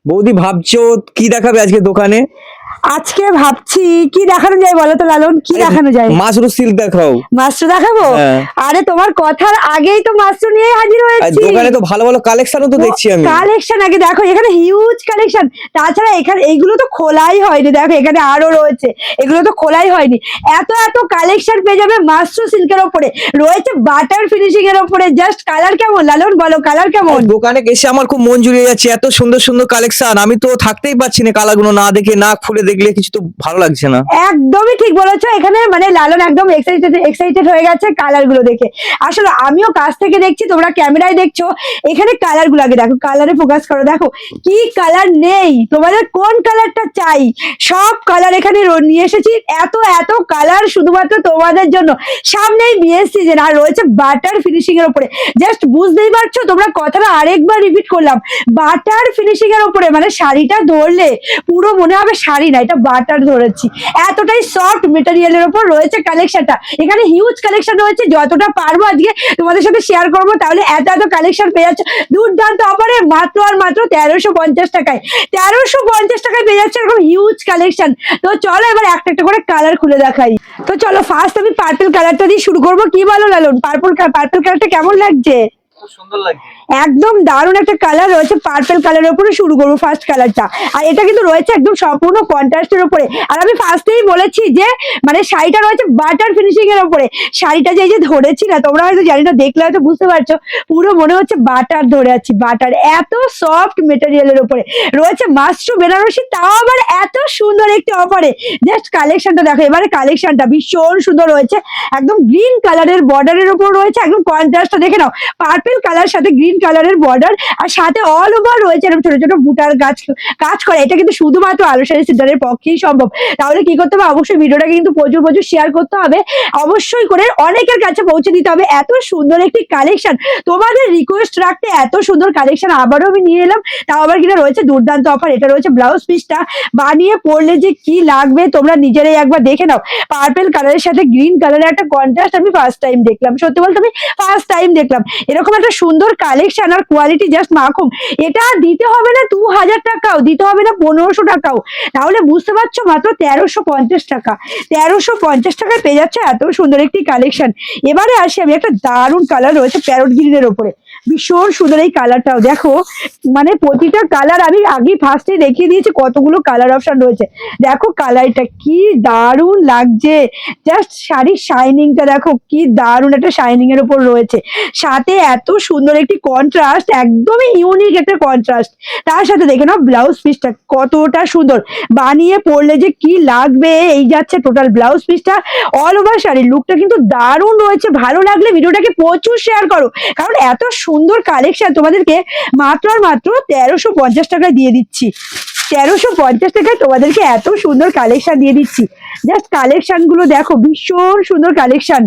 বৌদি ভাবছো কি দেখাবে আজকে দোকানে? আজকে ভাবছি কি দেখানো যায় বলো তো লালন, কি দেখানো যায়? মাশরু সিল্ক দেখাও। মাস্টার দেখাবো? হ্যাঁ। আরে তোমার কথার আগেই তো মাস্টার নিয়ে হাজির আর হয়েছি। দোকানে তো ভালো ভালো কালেকশনও তো দেখছি আমি। কালেকশন আগে দেখো, এখানে হিউজ কালেকশন। তাছাড়া এখানে এইগুলো তো খোলাই হয়নি, দেখো এখানে আরো রয়েছে, এগুলো তো খোলাই হয়নি। এত এত কালেকশন পেয়ে যাবে মাস্টার সিল্কের ওপরে, রয়েছে বাটার ফিনিশিং এর ওপরে। জাস্ট কালার কেমন লালন বলো, কালার কেমন? দোকানে এসে আমার খুব মন জুড়িয়ে যাচ্ছে, এত সুন্দর সুন্দর কালেকশন। আমি তো থাকতেই পারছি না কালারগুলো না দেখে, না খুলে দেখলে কিছু তো ভালো লাগছে না। একদমই ঠিক বলেছো, এখানে মানে লালন একদম এক্সাইটেড হয়ে গেছে কালার গুলো দেখে। আসলে আমিও কাছ থেকে দেখছি, তোমরা ক্যামেরায় দেখছো। এখানে কালার গুলো আগে দেখো, কালারে ফোকাস করো, দেখো কি কালার নেই, তোমাদের কোন কালারটা চাই সব কালার এখানে নিয়ে এসেছি। এত এত কালার শুধুমাত্র তোমাদের জন্য। সামনেই বিয়ের সিজন, আর রয়েছে বাটার ফিনিশিং এর উপরে। জাস্ট বুঝতেই পারছো তোমরা, কথাটা আরেকবার রিপিট করলাম, বাটার ফিনিশিং এর উপরে। মানে শাড়িটা ধরলে পুরো মনে হবে শাড়ি না, এটা বাটার ধরেছি। এতটাই সফট মেটেরিয়ালের উপর রয়েছে কালেকশনটা। এখানে হিউজ কালেকশন রয়েছে, যতটা পারবো আজকে তোমাদের সাথে শেয়ার করবো। তাহলে এত এত কালেকশন পেয়ে যাচ্ছ দুর্দান্ত অফারে, মাত্র আর মাত্র 1350 টাকায়। 1350 টাকায় পেয়ে যাচ্ছে এরকম হিউজ কালেকশন। তো চলো এবার একটা একটা করে কালার খুলে দেখাই। তো চলো ফার্স্ট আমি পার্পল কালারটা দিয়ে শুরু করবো। কি বলো লালন, পার্পল কালারটা কেমন লাগছে? সুন্দর লাগছে, একদম দারুণ একটা কালার রয়েছে। পার্পল কালারের উপরে শুরু করবো ফার্স্ট কালারটা। আর এটা কিন্তু রয়েছে একদম সম্পূর্ণ কন্ট্রাস্টের উপরে। আর আমি ফার্স্টেই বলেছি যে মানে শাড়িটা রয়েছে বাটার ফিনিশিং এর উপরে। শাড়িটা যে ধরেছি না, তোমরা হয়তো জানি না, দেখলে হয়তো বুঝতে পারছো, পুরো মনে হচ্ছে বাটার ধরে আছি। বাটার এত সফট মেটেরিয়ালের উপরে রয়েছে মাশরু বেনারসি, তাও আবার এত সুন্দর একটি অফারে। জাস্ট কালেকশনটা দেখো, এবারে কালেকশনটা ভীষণ সুন্দর রয়েছে। একদম গ্রিন কালারের বর্ডারের উপর রয়েছে, একদম কন্ট্রাস্টটা দেখে নাও। পার্পল কালার সাথে গ্রিন কালারের বর্ডার, আর সাথে অল ওভার রয়েছে এরকম ছোট ছোট বুটার কাজ করে। এটা কিন্তু শুধুমাত্র আলোসারি সেন্টারের পক্ষেই সম্ভব। তাহলে কি করতে হবে, অবশ্যই ভিডিওটাকে কিন্তু প্রচুর প্রচুর শেয়ার করতে হবে, অবশ্যই করে অনেকের কাছে পৌঁছে দিতে হবে। এত সুন্দর একটি কালেকশন, তোমাদের রিকোয়েস্ট রাখতে এত সুন্দর কালেকশন আবারও আমি নিয়ে এলাম। তাও আবার কিনা রয়েছে দুর্দান্ত অফার। এটা রয়েছে ব্লাউজ পিসটা, বানিয়ে পরলে যে কি লাগবে তোমরা নিজেরাই একবার দেখে নাও। পার্পল কালারের সাথে গ্রিন কালারের একটা কন্ট্রাস্ট আমি ফার্স্ট টাইম দেখলাম, সত্যি বলতে আমি ফার্স্ট টাইম দেখলাম এরকম একটা সুন্দর কালেকশন। আর কোয়ালিটি জাস্ট মাখুম। এটা দিতে হবে না 2000 টাকাও, দিতে হবে না 1500 টাকাও, তাহলে বুঝতে পারছো মাত্র 1350 টাকা। 1350 টাকায় পেয়ে যাচ্ছে এত সুন্দর একটি কালেকশন। এবারে আসি আমি, একটা দারুণ কালার রয়েছে প্যারট গ্রিনের উপরে, ভীষণ সুন্দর এই কালারটাও দেখো। মানে প্রতিটা কালার আমি আগে ফার্স্টে দেখিয়ে দিয়েছি কতগুলো কালার অপশন রয়েছে। দেখো কালারটা কি দারুণ লাগছে, জাস্ট শাড়ির শাইনিংটা দেখো কি দারুণ একটা শাইনিং এর উপর রয়েছে। সাথে এত সুন্দর একটি কন্ট্রাস্ট, একদমই ইউনিক একটা কন্ট্রাস্ট। তার সাথে দেখে নাও ব্লাউজ পিসটা কতটা সুন্দর, বানিয়ে পরলে যে কি লাগবে। এই যাচ্ছে টোটাল ব্লাউজ পিসটা, অল ওভার শাড়ির লুকটা কিন্তু দারুণ রয়েছে। ভালো লাগলে ভিডিওটাকে প্রচুর শেয়ার করো, কারণ এত সুন্দর কালেকশন তোমাদেরকে মাত্র আর মাত্র 1350 টাকায় দিয়ে দিচ্ছি। 1350 টাকায় তোমাদেরকে এত সুন্দর কালেকশন দিয়ে দিচ্ছি। জাস্ট কালেকশন গুলো দেখো, ভীষণ সুন্দর কালেকশন।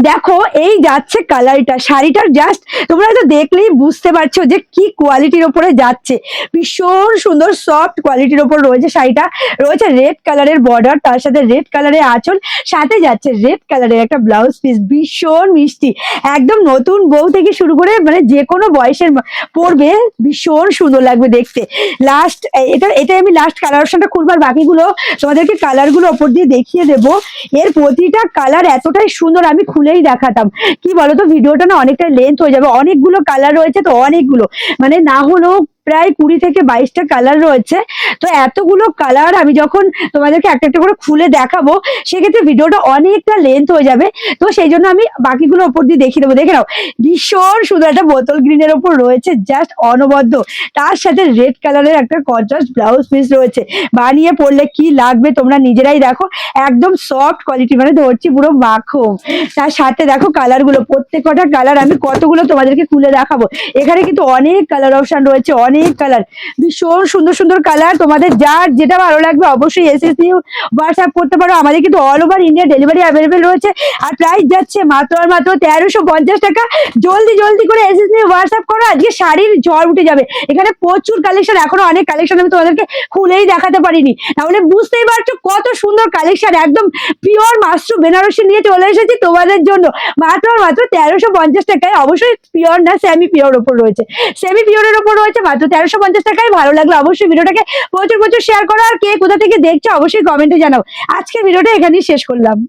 দেখো এই যাচ্ছে কালারটা, শাড়িটার জাস্ট তোমরা হয়তো দেখলেই বুঝতে পারছো যে কি কোয়ালিটির ওপরে যাচ্ছে। ভীষণ সুন্দর সফট কোয়ালিটির ওপর রয়েছে শাড়িটা। রয়েছে রেড কালারের বর্ডার, তার সাথে রেড কালারের আঁচল, সাথে যাচ্ছে রেড কালারের একটা ব্লাউজ পিস, ভীষণ মিষ্টি। একদম নতুন বউ থেকে শুরু করে মানে যে কোনো বয়সের পরবে, ভীষণ সুন্দর লাগবে দেখতে। লাস্ট এটা আমি লাস্ট কালার অপশনটা খুলবো, আর বাকিগুলো তোমাদেরকে কালারগুলো ওপর দিয়ে দেখিয়ে দেবো। এর প্রতিটা কালার এতটাই সুন্দর, আমি খুলেই দেখাতাম কি বলতো, ভিডিওটা না অনেকটা লেন্থ হয়ে যাবে। অনেকগুলো কালার রয়েছে তো, অনেকগুলো মানে না হলেও প্রায় 20 থেকে 22টা কালার রয়েছে। তো এতগুলো কালার আমি যখন তোমাদেরকে একটা একটা করে খুলে দেখাবো, সেক্ষেত্রে ভিডিওটা অনেকটা লেন্থ হয়ে যাবে। তো সেই জন্য আমি বাকিগুলো ওপর দিয়ে দেখিয়ে দেবো। দেখে নাও ভীষণ সুন্দর একটা বোতল গ্রিনের ওপর রয়েছে, জাস্ট অনবদ্য। তার সাথে রেড কালারের একটা কন্ট্রাস্ট ব্লাউজ পিস রয়েছে, বানিয়ে পরলে কি লাগবে তোমরা নিজেরাই দেখো। একদম সফট কোয়ালিটি, মানে ধরছি পুরো মাখো। তার সাথে দেখো কালার গুলো, প্রত্যেকটা কালার আমি কতগুলো তোমাদেরকে খুলে দেখাবো। এখানে কিন্তু অনেক কালার অপশন রয়েছে, অনেক কালার, ভীষণ সুন্দর সুন্দর কালার। তোমাদের যার যেটা ভালো লাগবে অবশ্যই এসএস নিয়ে হোয়াটসঅ্যাপ করতে পারো। আমাদের কিন্তু all over India delivery available রয়েছে। আর প্রাইস যাচ্ছে মাত্র আর মাত্র 1350 টাকা। জলদি জলদি করে এসএস নিয়ে হোয়াটসঅ্যাপ করো, আজকে শাড়ির ঝড় উঠে যাবে। এখানে প্রচুর কালেকশন, এখনো অনেক কালেকশন আমি তোমাদেরকে খুলেই দেখাতে পারিনি, তাহলে বুঝতেই পারছো কত সুন্দর কালেকশন। একদম পিওর মাশরু বেনারসি নিয়ে চলে এসেছি তোমাদের জন্য মাত্র আর মাত্র 1350 টাকায়। অবশ্যই পিওর না, সেমি পিওর ওপর রয়েছে, সেমি পিওরের ওপর রয়েছে মাত্র 1350 টাকায়। ভালো লাগলে অবশ্যই ভিডিওটাকে প্রচুর প্রচুর শেয়ার করো, আর কে কোথা থেকে দেখছো অবশ্যই কমেন্টে জানাও। আজকের ভিডিওটা এখানেই শেষ করলাম।